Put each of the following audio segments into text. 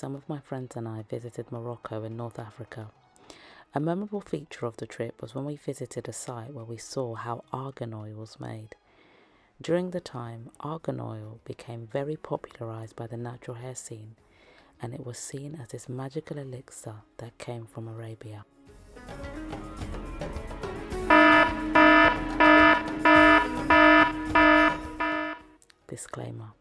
some of my friends and I visited Morocco in North Africa. A memorable feature of the trip was when we visited a site where we saw how argan oil was made. During the time, argan oil became very popularized by the natural hair scene, and it was seen as this magical elixir that came from Arabia. Disclaimer.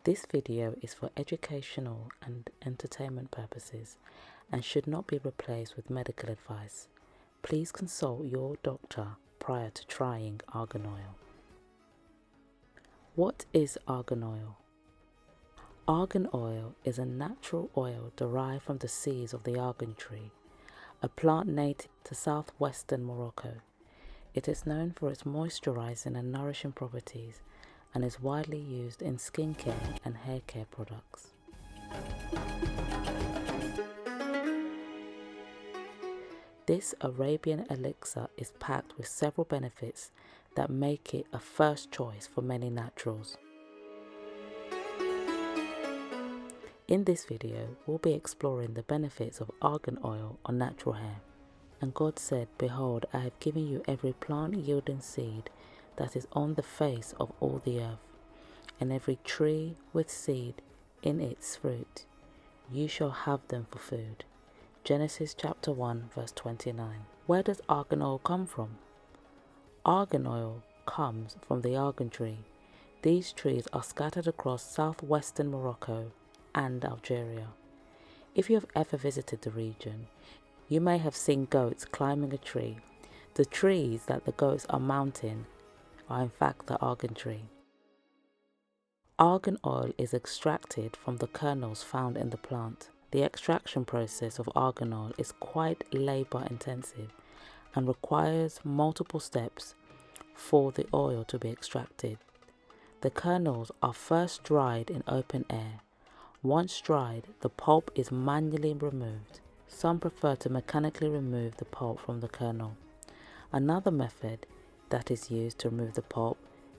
This video is for educational and entertainment purposes and should not be replaced with medical advice. Please consult your doctor prior to trying argan oil. What is argan oil? Argan oil is a natural oil derived from the seeds of the argan tree, a plant native to southwestern Morocco. It is known for its moisturizing and nourishing properties and is widely used in skincare and hair care products. This Arabian elixir is packed with several benefits that make it a first choice for many naturals. In this video, we'll be exploring the benefits of argan oil on natural hair. And God said, Behold, I have given you every plant yielding seed that is on the face of all the earth, and every tree with seed in its fruit. You shall have them for food. Genesis chapter 1 verse 29. Where does argan oil come from? Argan oil comes from the argan tree. These trees are scattered across southwestern Morocco and Algeria. If you have ever visited the region, you may have seen goats climbing a tree. The trees that the goats are mounting are in fact the argan tree. Argan oil is extracted from the kernels found in the plant. The extraction process of argan oil is quite labor intensive and requires multiple steps for the oil to be extracted. The kernels are first dried in open air. Once dried, the pulp is manually removed. Some prefer to mechanically remove the pulp from the kernel. Another method that is used to remove the pulp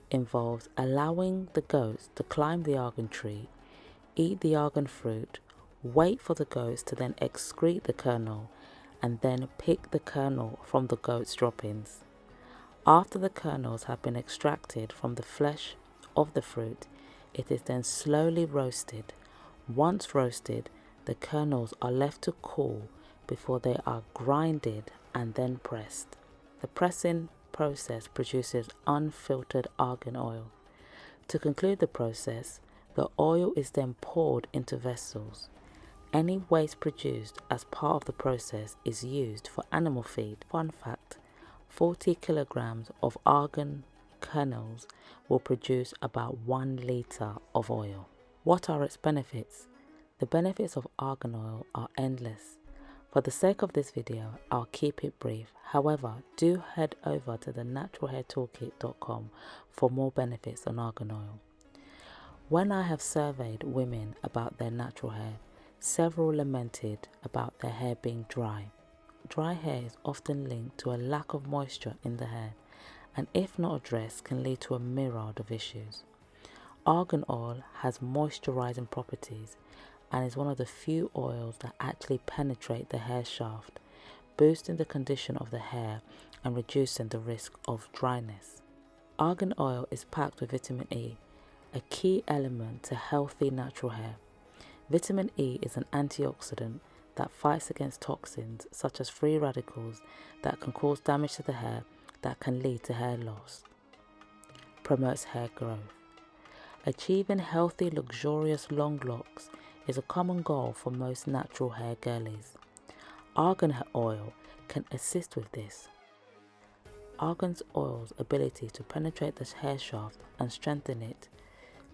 involves allowing the goats to climb the argan tree, eat the argan fruit, wait for the goats to then excrete the kernel, and then pick the kernel from the goat's droppings. After the kernels have been extracted from the flesh of the fruit, it is then slowly roasted. Once roasted, the kernels are left to cool before they are grinded and then pressed. The pressing process produces unfiltered argan oil. To conclude the process, the oil is then poured into vessels. Any waste produced as part of the process is used for animal feed. Fun fact, 40 kilograms of argan kernels will produce about 1 litre of oil. What are its benefits? The benefits of argan oil are endless. For the sake of this video, I'll keep it brief. However, do head over to the naturalhairtoolkit.com for more benefits on argan oil. When I have surveyed women about their natural hair, several lamented about their hair being dry. Dry hair is often linked to a lack of moisture in the hair, and if not addressed can lead to a myriad of issues. Argan oil has moisturizing properties and is one of the few oils that actually penetrate the hair shaft, boosting the condition of the hair and reducing the risk of dryness. Argan oil is packed with vitamin E, a key element to healthy natural hair. Vitamin E is an antioxidant that fights against toxins such as free radicals that can cause damage to the hair that can lead to hair loss. Promotes hair growth. Achieving healthy, luxurious long locks is a common goal for most natural hair girlies. Argan oil can assist with this. Argan oil's ability to penetrate the hair shaft and strengthen it,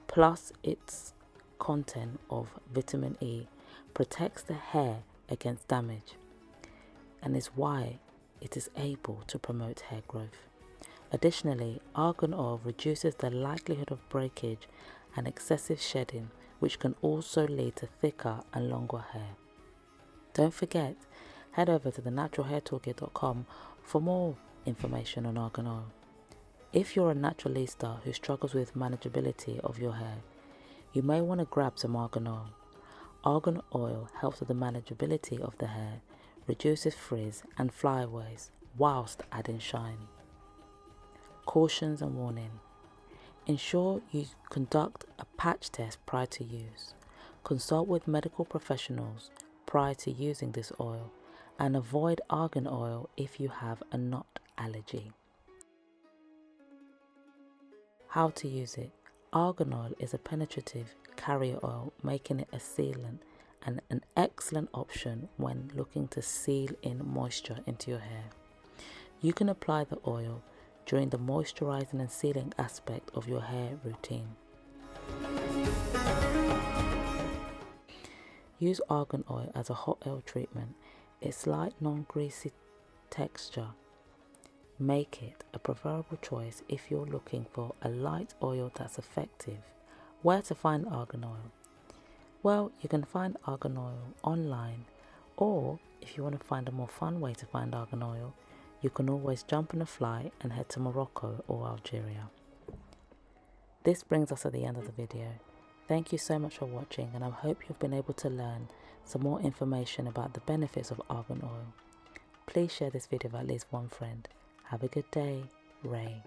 plus its content of vitamin E, protects the hair against damage and is why it is able to promote hair growth. Additionally, argan oil reduces the likelihood of breakage and excessive shedding, which can also lead to thicker and longer hair. Don't forget, head over to the naturalhairtoolkit.com for more information on argan oil. If you're a naturalista who struggles with manageability of your hair, you may want to grab some argan oil. Argan oil helps with the manageability of the hair, reduces frizz and flyaways whilst adding shine. Cautions and warning. Ensure you conduct a patch test prior to use. Consult with medical professionals prior to using this oil, and avoid argan oil if you have a nut allergy. How to use it. Argan oil is a penetrative carrier oil, making it a sealant and an excellent option when looking to seal in moisture into your hair. You can apply the oil during the moisturizing and sealing aspect of your hair routine. Use argan oil as a hot oil treatment. Its light, non-greasy texture make it a preferable choice if you're looking for a light oil that's effective. Where to find argan oil? Well, you can find argan oil online, or if you want to find a more fun way to find argan oil, you can always jump on a flight and head to Morocco or Algeria. This brings us to the end of the video. Thank you so much for watching, and I hope you've been able to learn some more information about the benefits of argan oil. Please share this video with at least one friend. Have a good day. Ray.